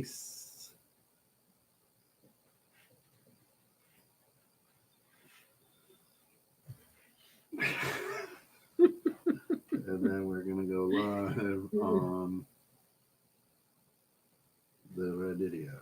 And then we're going to go live on the video.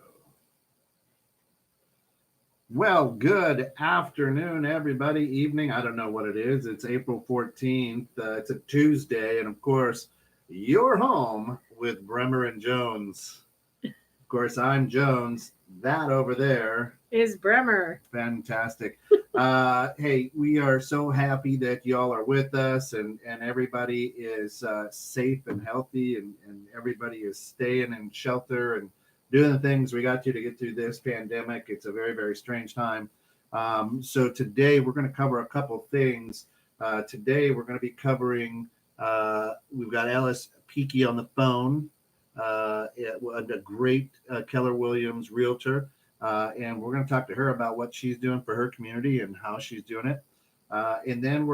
Well, good afternoon, everybody. Evening. I don't know what it is. It's April 14th. It's a Tuesday. And of course, you're home with Bremer and Jones. Of course, I'm Jones. That over there is Bremer. Fantastic. Hey, we are so happy that y'all are with us and everybody is safe and healthy and everybody is staying in shelter and doing the things we got to get through this pandemic. It's a very, very strange time. So today we're going to cover a couple things. Today we're going to be covering, we've got Alice Peaky on the phone, a great Keller Williams realtor. And we're going to talk to her about what she's doing for her community and how she's doing it. And then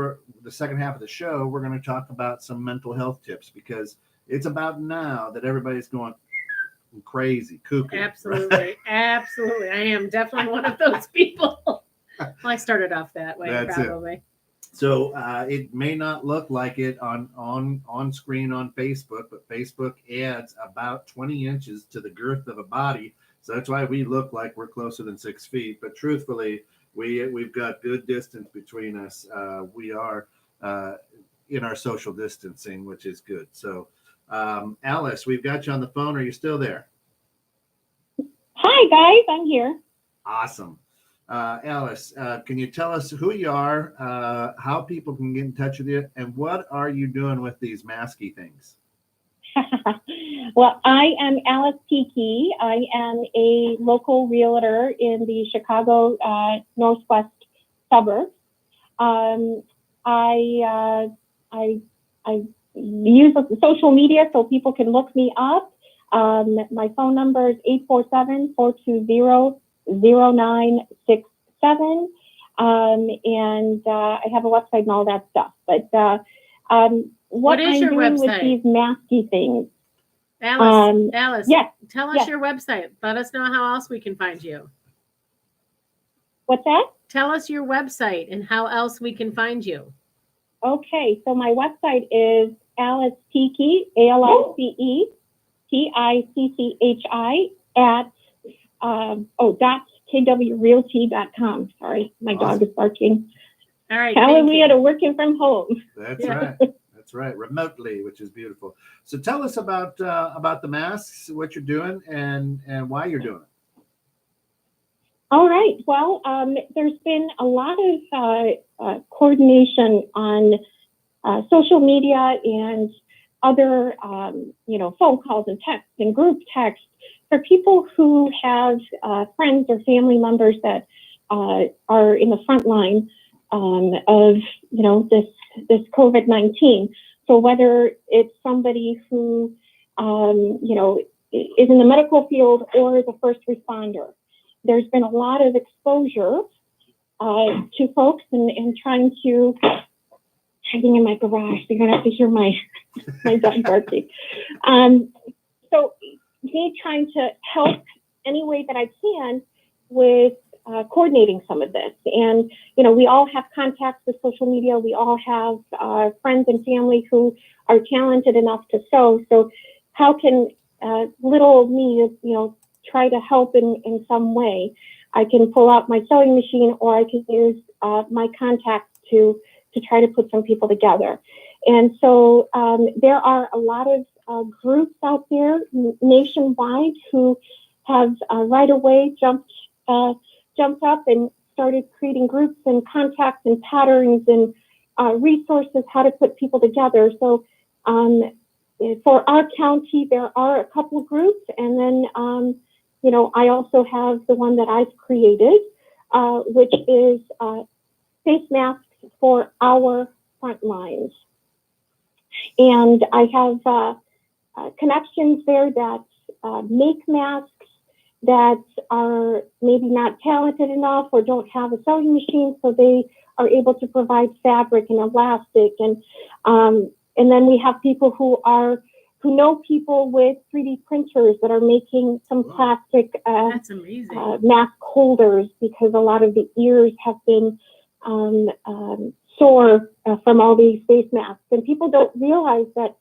the second half of the show, we're going to talk about some mental health tips because it's about now that everybody's going crazy, cuckoo. Absolutely. Right? Absolutely. I am definitely one of those people. Well, I started off that way. That's probably. It. So it may not look like it on screen on Facebook, but Facebook adds about 20 inches to the girth of a body. So that's why we look like we're closer than 6 feet. But truthfully, we've got good distance between us. We are in our social distancing, which is good. So, Alice, we've got you on the phone. Are you still there? Hi, guys. I'm here. Awesome. Alice, can you tell us who you are, how people can get in touch with you, and what are you doing with these masky things? Well, I am Alice Peaky. I am a local realtor in the Chicago Northwest suburbs. I use social media so people can look me up. My phone number is 847-420-0967. And I have a website and all that stuff. But what is your website with these masky things? Alice, yes, tell us your website. Let us know how else we can find you. What's that? Tell us your website and how else we can find you. Okay, so my website is Alice Peaky, ALICETICCHI at kwrealty.com. Sorry, my dog is barking. All right. Hallelujah to working from home. That's right. That's right. Remotely, which is beautiful. So tell us about the masks, what you're doing, and why you're doing it. All right. Well, there's been a lot of coordination on social media and other, phone calls and texts and group texts for people who have friends or family members that are in the front line of, this COVID-19. So whether it's somebody who, is in the medical field or is a first responder, there's been a lot of exposure to folks and trying to, hiding in my garage, so you're going to have to hear my dog barking. So me trying to help any way that I can with coordinating some of this. And, we all have contacts with social media. We all have friends and family who are talented enough to sew. So how can little old me, try to help in some way? I can pull out my sewing machine, or I can use my contacts to try to put some people together. And so there are a lot of groups out there nationwide who have right away jumped up and started creating groups and contacts and patterns and resources, how to put people together. So for our county, there are a couple of groups. And then, I also have the one that I've created, which is face masks for our front lines. And I have connections there that make masks that are maybe not talented enough or don't have a sewing machine, so they are able to provide fabric and elastic. And then we have people who who know people with 3D printers that are making some plastic That's amazing. mask holders, because a lot of the ears have been sore from all these face masks. And people don't realize that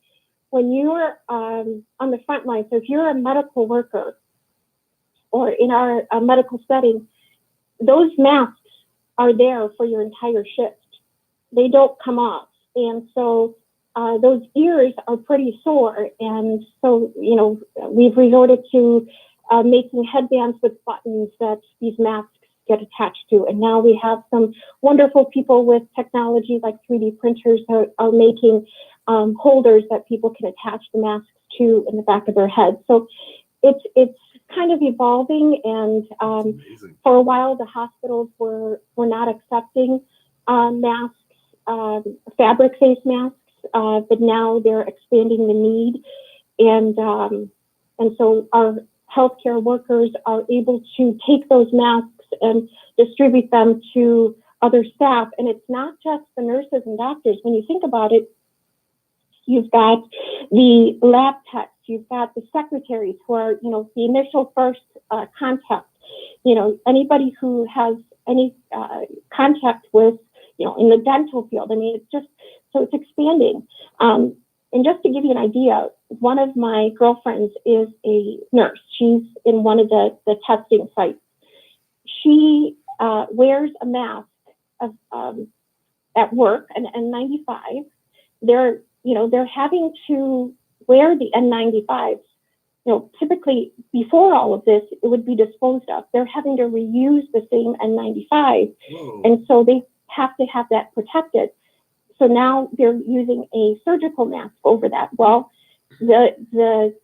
when you're on the front line, so if you're a medical worker or in our medical setting, those masks are there for your entire shift. They don't come off. And so those ears are pretty sore. And so, we've resorted to making headbands with buttons that these masks get attached to. And now we have some wonderful people with technology like 3D printers are making holders that people can attach the masks to in the back of their head. So it's kind of evolving. And for a while, the hospitals were not accepting masks, fabric face masks, but now they're expanding the need. And so our healthcare workers are able to take those masks and distribute them to other staff. And it's not just the nurses and doctors. When you think about it, you've got the lab techs, you've got the secretaries who are, the initial first contact, anybody who has any contact with, in the dental field. I mean, it's expanding. And just to give you an idea, one of my girlfriends is a nurse. She's in one of the testing sites. She wears a mask at work, an N95. They're having to wear the N95s. Typically before all of this, it would be disposed of. They're having to reuse the same N95. Whoa. And so they have to have that protected. So now they're using a surgical mask over that. Well, the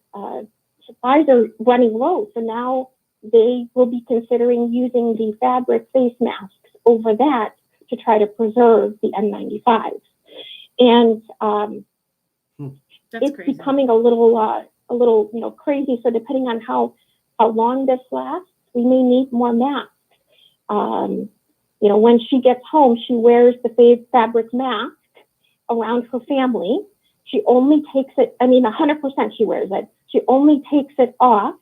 supplies are running low. So now they will be considering using the fabric face masks over that to try to preserve the N95s. And it's crazy. becoming a little crazy. So depending on how long this lasts, we may need more masks. When she gets home, she wears the fabric mask around her family. She only takes it, 100% she wears it. She only takes it off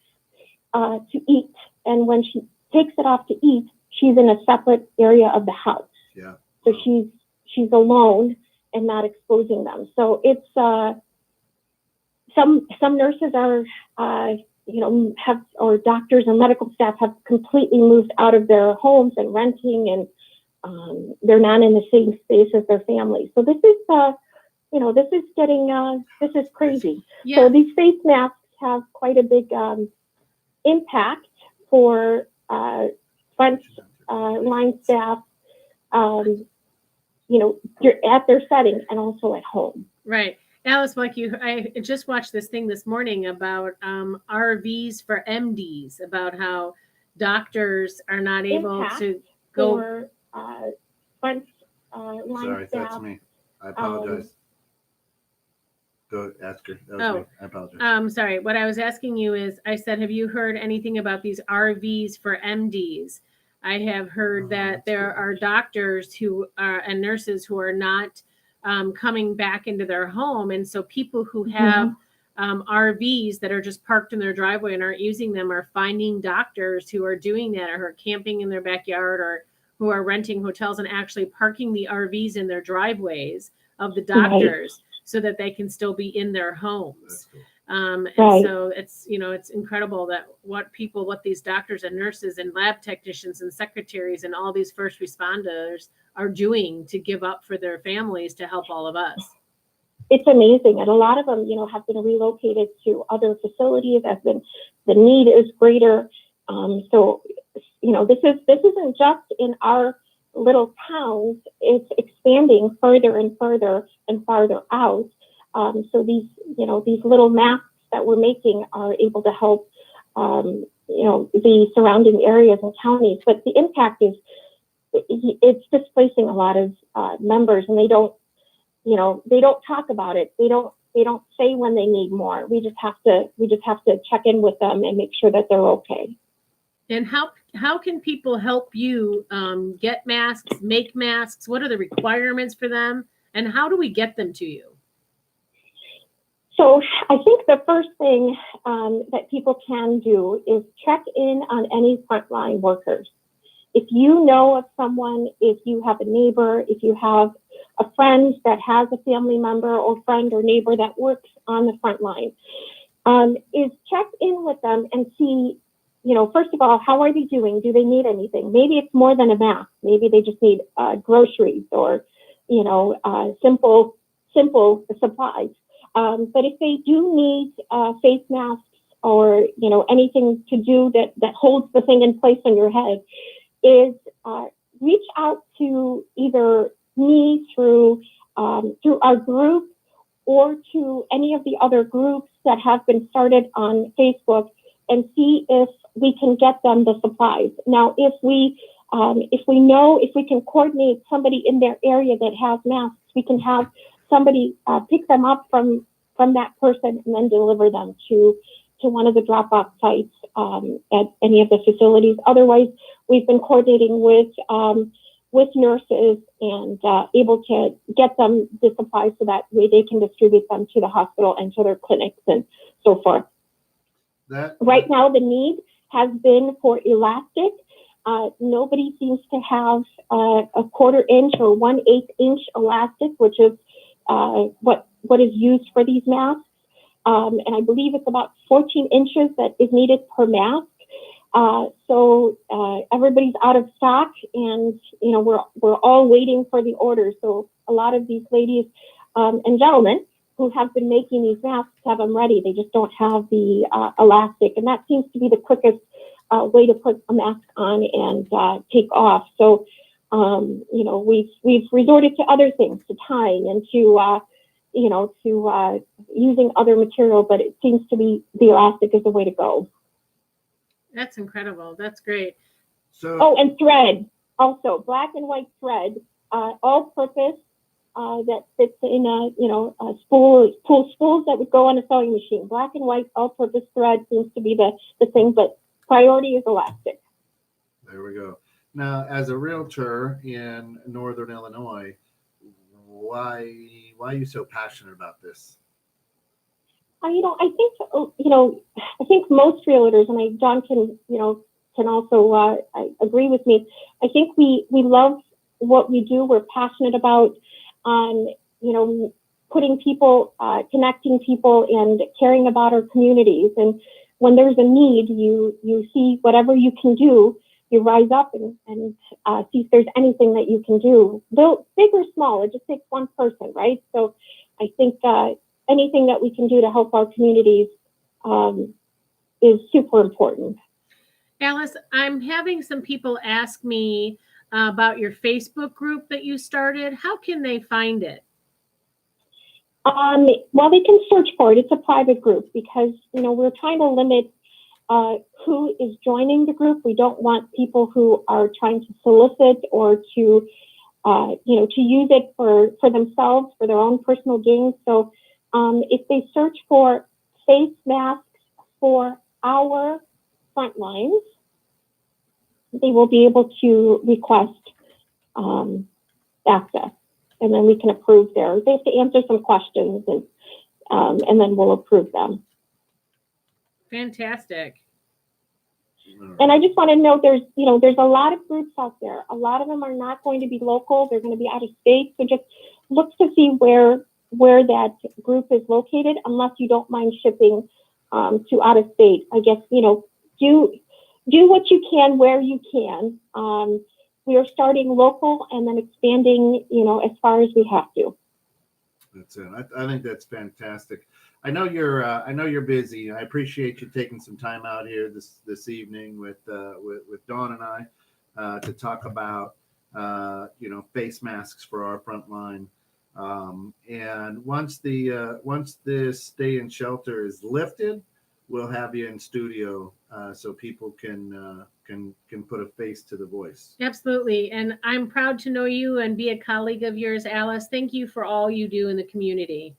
to eat. And when she takes it off to eat, she's in a separate area of the house. Yeah. So she's alone and not exposing them. So it's some nurses are or doctors and medical staff have completely moved out of their homes and renting, and they're not in the same space as their families. So this is crazy. Yeah. So these face masks have quite a big impact for front line staff, you're at their setting and also at home. Right. Alice, I just watched this thing this morning about RVs for MDs, about how doctors are not able to go. For front line Sorry, staff. that's me. I apologize. Go ask her. That was me. I apologize. Sorry. What I was asking you is, I said, have you heard anything about these RVs for MDs? I have heard that there are doctors and nurses who are not coming back into their home. And so people who have RVs that are just parked in their driveway and aren't using them are finding doctors who are doing that, or who are camping in their backyard, or who are renting hotels and actually parking the RVs in their driveways of the doctors so that they can still be in their homes. Cool. And so it's incredible that what these doctors and nurses and lab technicians and secretaries and all these first responders are doing to give up for their families to help all of us. It's amazing. And a lot of them, have been relocated to other facilities as the need is greater. So, this isn't just in our little towns, it's expanding further and further and farther out. So these little masks that we're making are able to help, the surrounding areas and counties. But the impact is, it's displacing a lot of members, and they don't talk about it. They don't say when they need more. We just have to check in with them and make sure that they're okay. And how can people help you get masks, make masks? What are the requirements for them? And how do we get them to you? So I think the first thing that people can do is check in on any frontline workers. If you know of someone, if you have a neighbor, if you have a friend that has a family member or friend or neighbor that works on the front line, is check in with them and see, first of all, how are they doing? Do they need anything? Maybe it's more than a mask. Maybe they just need groceries or, simple supplies. But if they do need face masks or, anything to do that holds the thing in place on your head, is reach out to either me through our group or to any of the other groups that have been started on Facebook and see if we can get them the supplies. Now, if we can coordinate somebody in their area that has masks, we can have somebody pick them up from that person and then deliver them to one of the drop-off sites at any of the facilities. Otherwise, we've been coordinating with nurses and able to get them the supplies so that way they can distribute them to the hospital and to their clinics and so forth. Right now, the need has been for elastic. Nobody seems to have a 1/4 inch or 1/8 inch elastic, which is what is used for these masks. And I believe it's about 14 inches that is needed per mask. So everybody's out of stock, and we're all waiting for the order. So a lot of these ladies and gentlemen who have been making these masks have them ready. They just don't have the elastic, and that seems to be the quickest way to put a mask on and take off. So we've resorted to other things, to tying and to using other material, but it seems to be the elastic is the way to go. That's incredible. That's great. So, and thread, also black and white thread, all purpose, that fits in spools that would go on a sewing machine. Black and white all purpose thread seems to be the thing, but priority is elastic. There we go. Now, as a realtor in Northern Illinois, why are you so passionate about this? I think most realtors, and John can also agree with me. I think we love what we do. We're passionate about, putting people, connecting people, and caring about our communities. And when there's a need, you see whatever you can do. You rise up and see if there's anything that you can do, big or small. It just takes one person, right? So I think anything that we can do to help our communities is super important. Alice, I'm having some people ask me about your Facebook group that you started. How can they find it? Well, they can search for it. It's a private group because, we're trying to limit who is joining the group. We don't want people who are trying to solicit or to use it for themselves, for their own personal gain. So if they search for face masks for our front lines, they will be able to request access, and then we can approve theirs. They have to answer some questions, and then we'll approve them. Fantastic. And I just want to note there's a lot of groups out there. A lot of them are not going to be local. They're going to be out of state. So just look to see where that group is located, unless you don't mind shipping to out of state. I guess, do what you can where you can. We are starting local and then expanding, as far as we have to. That's it. I think that's fantastic. I know you're busy. I appreciate you taking some time out here this evening with Dawn and I to talk about face masks for our front line. And once this stay in shelter is lifted, we'll have you in studio so people can put a face to the voice. Absolutely. And I'm proud to know you and be a colleague of yours, Alice. Thank you for all you do in the community.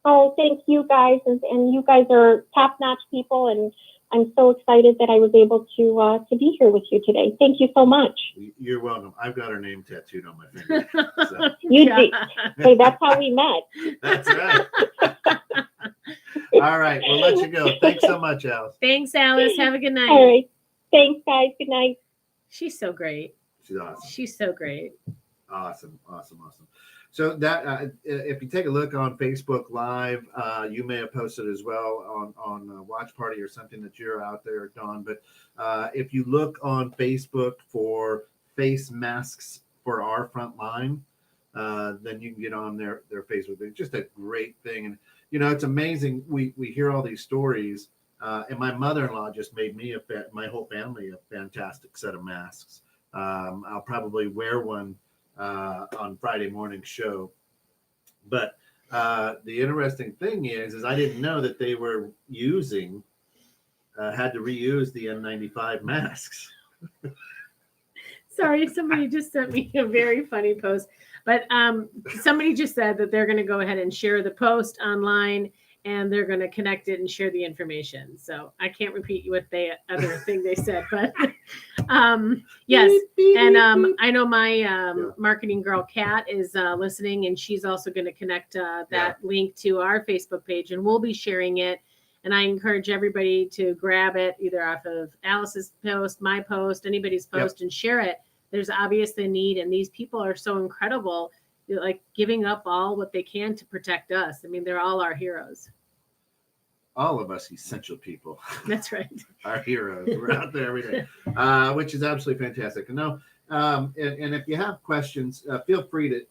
Oh, thank you guys. And you guys are top-notch people, and I'm so excited that I was able to be here with you today. Thank you so much. You're welcome. I've got her name tattooed on my finger. So. You did. So that's how we met. That's right. All right. We'll let you go. Thanks so much, Alice. Thanks, Alice. Have a good night. All right. Thanks, guys. Good night. She's so great. She's awesome. She's so great. Awesome. So that if you take a look on Facebook Live, you may have posted as well on Watch Party or something that you're out there, Dawn. But if you look on Facebook for face masks for our front line, then you can get on their Facebook. It's just a great thing. And, it's amazing. We hear all these stories. And my mother-in-law just made me, my whole family, a fantastic set of masks. I'll probably wear one on Friday morning show. But the interesting thing is I didn't know that they were had to reuse the N95 masks. Sorry, somebody just sent me a very funny post. But somebody just said that they're going to go ahead and share the post online, and they're going to connect it and share the information. So I can't repeat what other thing they said, but yes. And I know my marketing girl, Kat, is listening, and she's also going to connect that link to our Facebook page, and we'll be sharing it. And I encourage everybody to grab it either off of Alice's post, my post, anybody's post, and share it. There's obviously a need, and these people are so incredible, like giving up all what they can to protect us. I mean, they're all our heroes. All of us essential people. That's right. Our heroes. We're out there every day, which is absolutely fantastic. And if you have questions, feel free to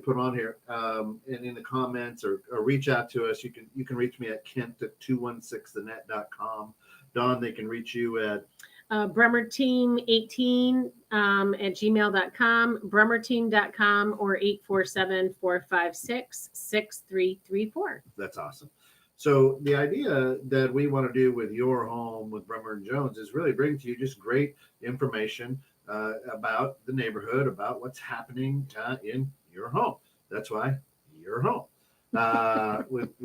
put on here and in the comments or reach out to us. You can reach me at kent@216thenet.com. Dawn, they can reach you at BremerTeam18 at gmail.com, bremerteam.com, or 847-456-6334. That's awesome. So the idea that we want to do with your home with Bremer and Jones is really bring to you just great information about the neighborhood, about what's happening in your home. That's why your home with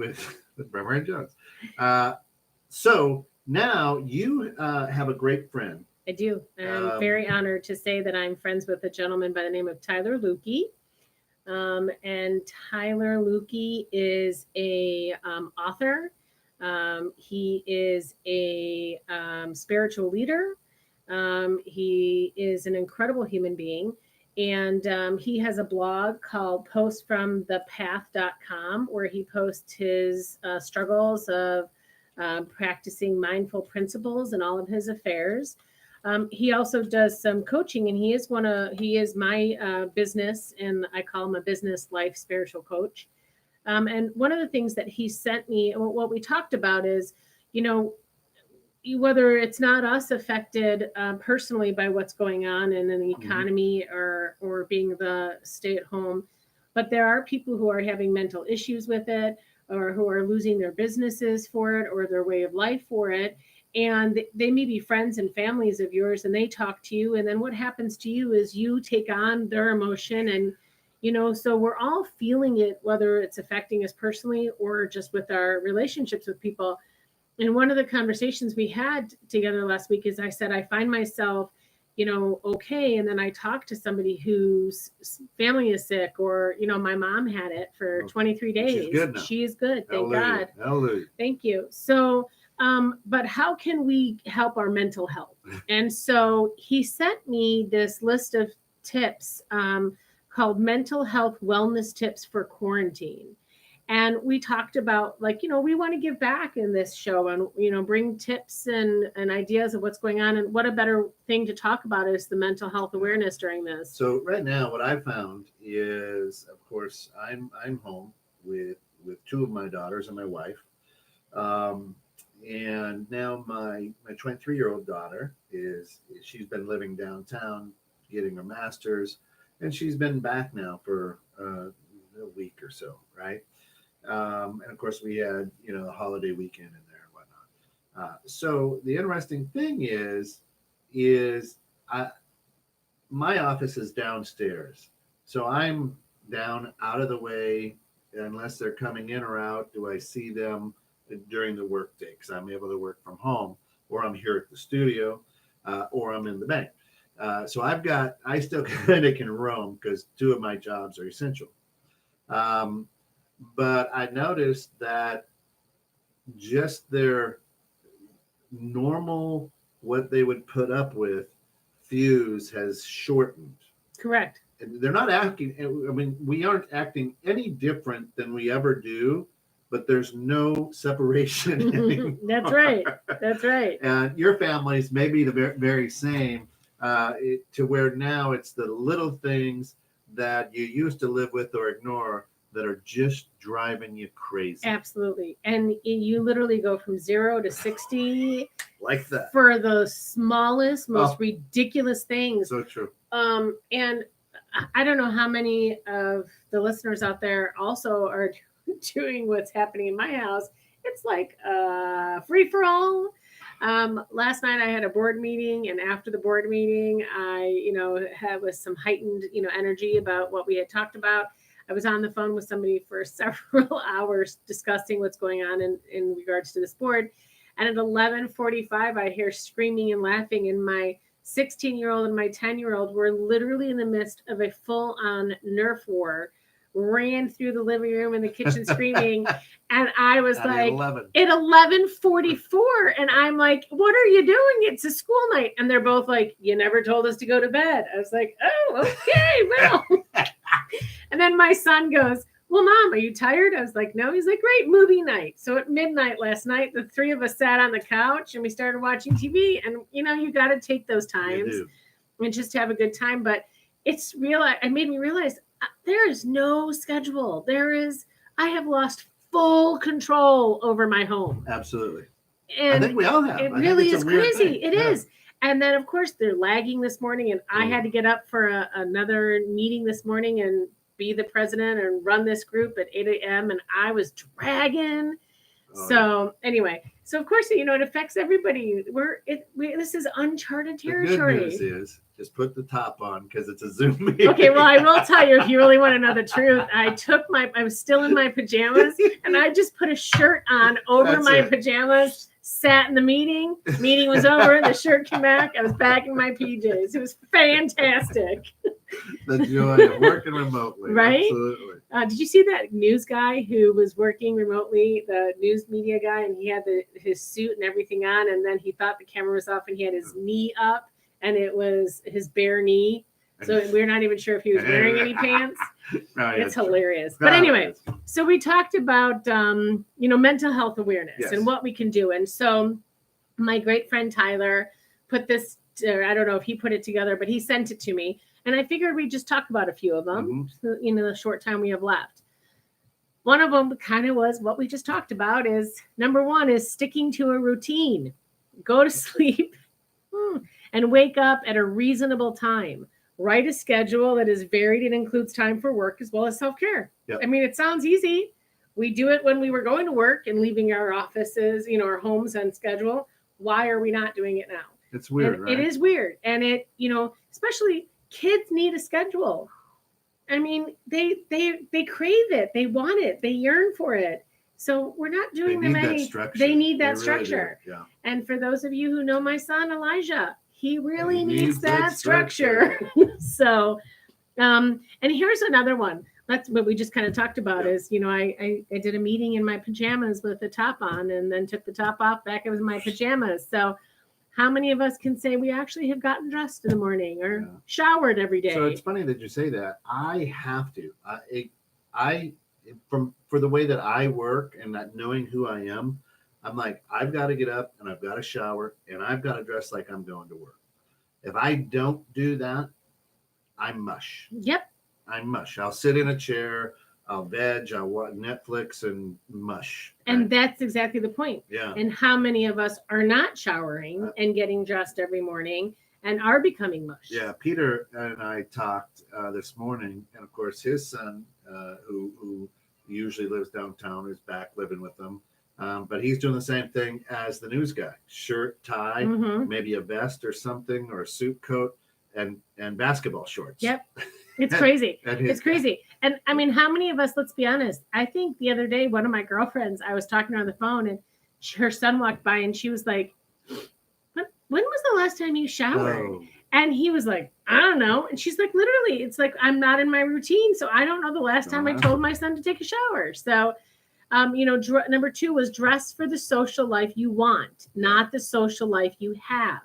Bremer and Jones. So now you have a great friend. I do. I'm very honored to say that I'm friends with a gentleman by the name of Tyler Lukey. And Tyler Lukey is a author. He is a spiritual leader. He is an incredible human being. And he has a blog called postfromthepath.com, where he posts his struggles of practicing mindful principles in all of his affairs. He also does some coaching, and he is my business, and I call him a business life spiritual coach. And one of the things that he sent me, what we talked about is, whether it's not us affected personally by what's going on in the economy or being the stay-at-home, but there are people who are having mental issues with it, or who are losing their businesses for it or their way of life for it. And they may be friends and families of yours, and they talk to you. And then what happens to you is you take on their emotion. And, so we're all feeling it, whether it's affecting us personally or just with our relationships with people. And one of the conversations we had together last week is I said, I find myself, okay. And then I talk to somebody whose family is sick, or, my mom had it for 23 days. She's good now. She is good. Thank God. Hallelujah. Thank you. So, but how can we help our mental health? And so he sent me this list of tips called Mental Health Wellness Tips for Quarantine. And we talked about, we want to give back in this show and, bring tips and ideas of what's going on. And what a better thing to talk about is the mental health awareness during this. So right now, what I found is, of course, I'm home with two of my daughters and my wife. And now my 23-year-old daughter she's been living downtown, getting her master's, and she's been back now for a week or so, right? And of course, we had, the holiday weekend in there and whatnot. So the interesting thing is my office is downstairs. So I'm down out of the way. Unless they're coming in or out, do I see them during the workday because I'm able to work from home, or I'm here at the studio, or I'm in the bank. So I still kind of can roam because two of my jobs are essential. But I noticed that just their normal, what they would put up with, fuse has shortened. Correct. And they're not acting, I mean, we aren't acting any different than we ever do, but there's no separation anymore. That's right. That's right. And your families may be the very same, to where now it's the little things that you used to live with or ignore that are just driving you crazy. Absolutely. And you literally go from 0 to 60 Like that. for the smallest, most ridiculous things. So true. And I don't know how many of the listeners out there also are doing what's happening in my house. It's like free for all. Last night I had a board meeting, and after the board meeting, I, had with some heightened, energy about what we had talked about. I was on the phone with somebody for several hours discussing what's going on in regards to this board. And at 11:45, I hear screaming and laughing, and my 16-year-old and my 10-year-old were literally in the midst of a full-on Nerf war, ran through the living room and the kitchen screaming. And I was like, at 11:44, and I'm like, what are you doing? It's a school night. And they're both like, you never told us to go to bed. I was like, oh, okay, well. And then my son goes, well, Mom, are you tired? I was like, no. He's like, great, movie night. So at midnight last night, the three of us sat on the couch and we started watching TV. And, you got to take those times and just have a good time. But it made me realize there is no schedule. I have lost full control over my home. Absolutely. And I think we all have. It really is crazy. It is. And then, of course, they're lagging this morning. And I had to get up for another meeting this morning and be the president and run this group at 8 a.m. And I was dragging. Anyway, so of course, it affects everybody. This is uncharted territory. The good news is just put the top on because it's a Zoom meeting. Okay, well, I will tell you if you really want to know the truth. I was still in my pajamas and I just put a shirt on over my pajamas, sat in the meeting. Meeting was over. The shirt came back. I was back in my PJs. It was fantastic. The joy of working remotely. Right? Absolutely. Did you see that news guy who was working remotely, the news media guy, and he had his suit and everything on, and then he thought the camera was off and he had his knee up and it was his bare knee. So we're not even sure if he was wearing any pants. It's hilarious. But anyway, so we talked about, mental health awareness and what we can do. And so my great friend Tyler put this, I don't know if he put it together, but he sent it to me. And I figured we'd just talk about a few of them, the short time we have left. One of them kind of was what we just talked about is, number one is sticking to a routine. Go to sleep and wake up at a reasonable time. Write a schedule that is varied and includes time for work as well as self-care. Yep. I mean, it sounds easy. We do it when we were going to work and leaving our offices, our homes on schedule. Why are we not doing it now? It's weird, right? It is weird. And especially kids need a schedule. I mean, they crave it. They want it. They yearn for it. So we're not doing them any. They need that structure. Really. Yeah. And for those of you who know my son, Elijah, he really needs that structure. So, and here's another one. That's what we just kind of talked about is, I did a meeting in my pajamas with the top on and then took the top off back in my pajamas. So how many of us can say we actually have gotten dressed in the morning or showered every day? So it's funny that you say that. I have to. For the way that I work and not knowing who I am, I'm like, I've got to get up and I've got to shower and I've got to dress like I'm going to work. If I don't do that, I'm mush. Yep. I'm mush. I'll sit in a chair. I'll veg. I'll watch Netflix and mush. And that's exactly the point. Yeah. And how many of us are not showering and getting dressed every morning and are becoming mush? Yeah. Peter and I talked this morning, and of course his son, who usually lives downtown, is back living with them. But he's doing the same thing as the news guy: shirt, tie, maybe a vest or something, or a suit coat, and basketball shorts. Yep. It's crazy. That is- It's crazy. And I mean, how many of us, let's be honest, I think the other day, one of my girlfriends, I was talking to her on the phone and her son walked by and she was like, when was the last time you showered? Oh, And he was like, I don't know. And she's like, literally, it's like, I'm not in my routine. So I don't know the last time I told my son to take a shower. So, number 2 was dress for the social life you want, not the social life you have.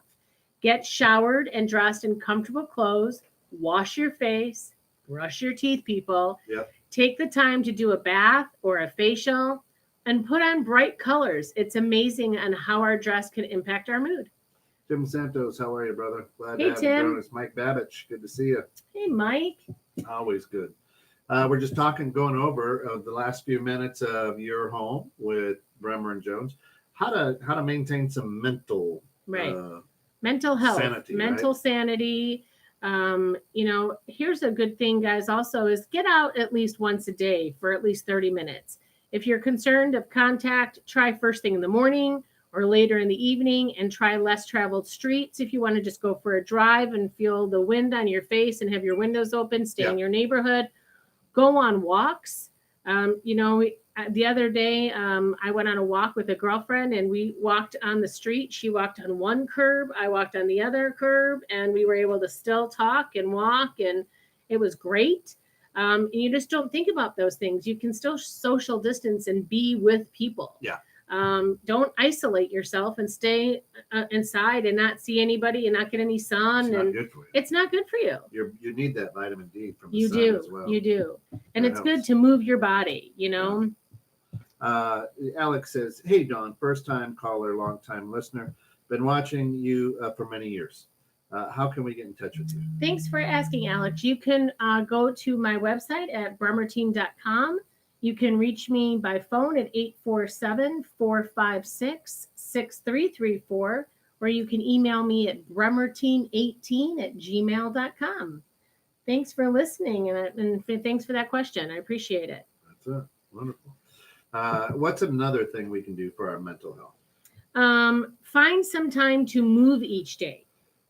Get showered and dressed in comfortable clothes. Wash your face, brush your teeth, people. Yep. Take the time to do a bath or a facial and put on bright colors. It's amazing on how our dress can impact our mood. Tim Santos, how are you, brother? Glad Hey, to have Tim. you join us. Mike Babbage, good to see you. Hey, Mike. Always good. We're just going over the last few minutes of your home with Bremer and Jones. How to maintain some mental mental health, sanity, mental sanity. Here's a good thing, guys, also is get out at least once a day for at least 30 minutes. If you're concerned of contact, try first thing in the morning or later in the evening, and try less traveled streets. If you want to just go for a drive and feel the wind on your face and have your windows open, stay in your neighborhood, go on walks. The other day, I went on a walk with a girlfriend and we walked on the street. She walked on one curb, I walked on the other curb, and we were able to still talk and walk, and it was great. And you just don't think about those things. You can still social distance and be with people. Yeah. Don't isolate yourself and stay inside and not see anybody and not get any sun. It's not and good for you. It's not good for you. You need that vitamin D from the You sun do. as well. You do. And That it's helps. good to move your body, Alex says, hey, Dawn, first time caller, long time listener. Been watching you for many years. How can we get in touch with you? Thanks for asking, Alex. You can go to my website at bremerteam.com. You can reach me by phone at 847-456-6334, or you can email me at bremerteam18@gmail.com. Thanks for listening, and thanks for that question. I appreciate it. That's it. Wonderful. What's another thing we can do for our mental health? Find some time to move each day.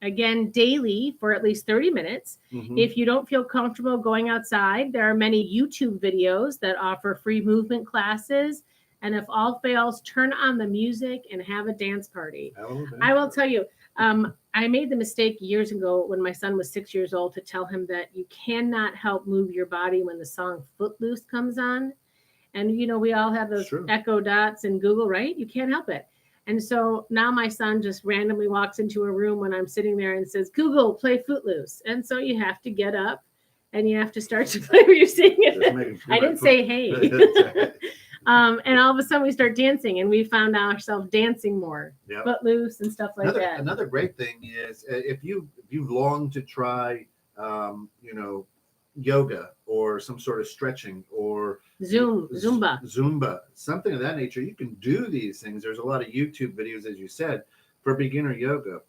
Again, daily for at least 30 minutes. Mm-hmm. If you don't feel comfortable going outside, there are many YouTube videos that offer free movement classes. And if all fails, turn on the music and have a dance party. I will tell you, I made the mistake years ago when my son was 6 years old to tell him that you cannot help move your body when the song Footloose comes on. And, we all have those Echo Dots in Google, right? You can't help it. And so now my son just randomly walks into a room when I'm sitting there and says, Google, play Footloose. And so you have to get up and you have to start to play what you're singing. I didn't say, hey. And all of a sudden we start dancing and we found ourselves dancing more. Yep. Footloose and stuff like that. Another great thing is if you long to try, yoga or some sort of stretching or Zumba, something of that nature. You can do these things. There's a lot of YouTube videos, as you said, for beginner yoga.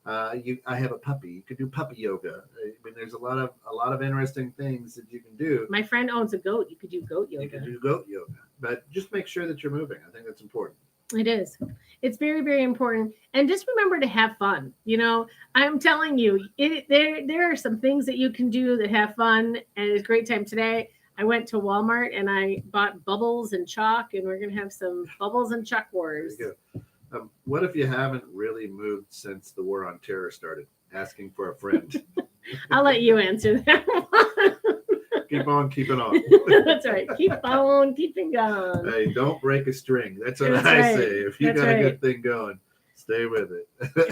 I have a puppy. You could do puppy yoga. There's a lot of interesting things that you can do. My friend owns a goat. You could do goat yoga. You can do goat yoga, but just make sure that you're moving. I think that's important. It is. It's very, very important. And just remember to have fun. I'm telling you, there are some things that you can do that have fun, and it's a great time. Today, I went to Walmart and I bought bubbles and chalk, and we're going to have some bubbles and chalk wars. There you go. What if you haven't really moved since the war on terror started? Asking for a friend. I'll let you answer that one. Keep on keeping on. That's right. Keep on keeping going. Hey, don't break a string. That's what I say. If you got a good thing going, stay with it.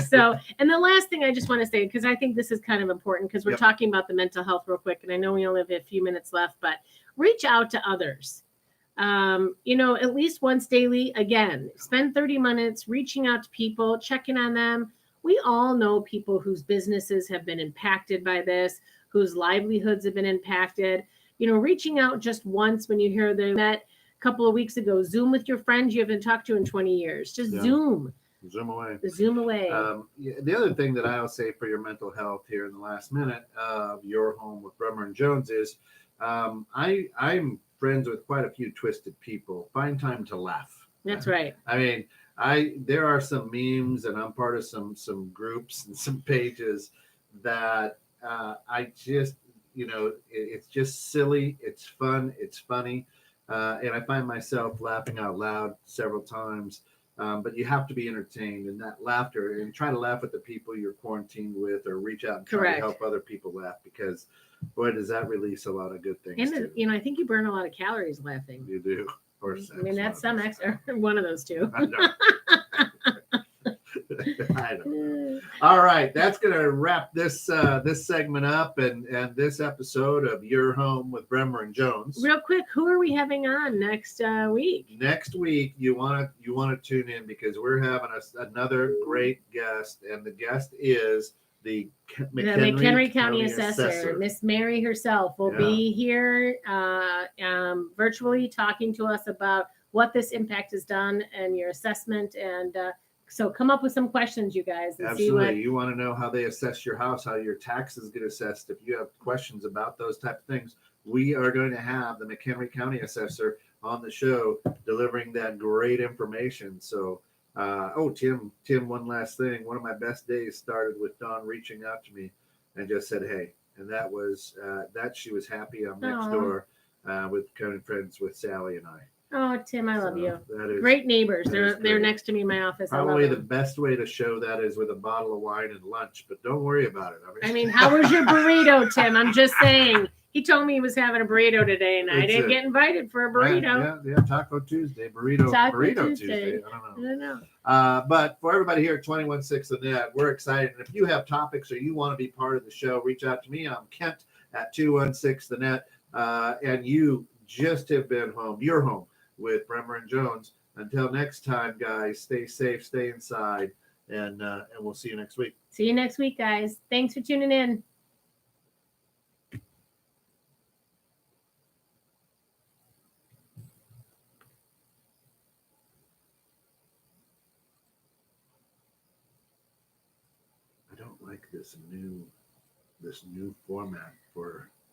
So, and the last thing I just want to say, because I think this is kind of important, because we're talking about the mental health real quick, and I know we only have a few minutes left, but reach out to others. At least once daily. Again, spend 30 minutes reaching out to people, checking on them. We all know people whose businesses have been impacted by this, whose livelihoods have been impacted. Reaching out just once when you hear they met a couple of weeks ago, Zoom with your friends you haven't talked to in 20 years. Just Zoom away. Zoom away. The other thing that I'll say for your mental health here in the last minute of your home with Bremer and Jones is I'm friends with quite a few twisted people. Find time to laugh. That's right. There are some memes, and I'm part of some groups and some pages that it's just silly, it's fun, it's funny, and I find myself laughing out loud several times. But you have to be entertained, and that laughter, and try to laugh at the people you're quarantined with, or reach out and try Correct. to help other people laugh, because boy, does that release a lot of good things And too. I think you burn a lot of calories laughing. You do. Or I mean, that's some extra. One of those two. I know. I know. All right, that's going to wrap this this segment up, and this episode of Your Home with Bremer and Jones. Real quick, who are we having on next week? Next week, you want to tune in, because we're having another great guest, and the guest is the McHenry County Assessor, Miss Mary herself, will be here virtually talking to us about what this impact has done and your assessment. And so come up with some questions, you guys. And Absolutely. See what... You want to know how they assess your house, how your taxes get assessed. If you have questions about those type of things, we are going to have the McHenry County Assessor on the show delivering that great information. So, Tim, one last thing. One of my best days started with Dawn reaching out to me and just said, hey, and that was that she was happy I'm next door with coming friends with Sally and I. Oh, Tim, I love you. That is great neighbors. They're next to me in my office. Probably the best way to show that is with a bottle of wine and lunch, but don't worry about it. I mean, how was your burrito, Tim? I'm just saying. He told me he was having a burrito today, and I didn't get invited for a burrito. Yeah, Taco Tuesday, burrito Tuesday. I don't know. But for everybody here at 216 The Net, we're excited. And if you have topics or you want to be part of the show, reach out to me. I'm Kent at 216 The Net. And you just have been home. You're home with Bremer and Jones. Until next time, guys, stay safe, stay inside, and we'll see you next week. See you next week, guys. Thanks for tuning in. I don't like this new format for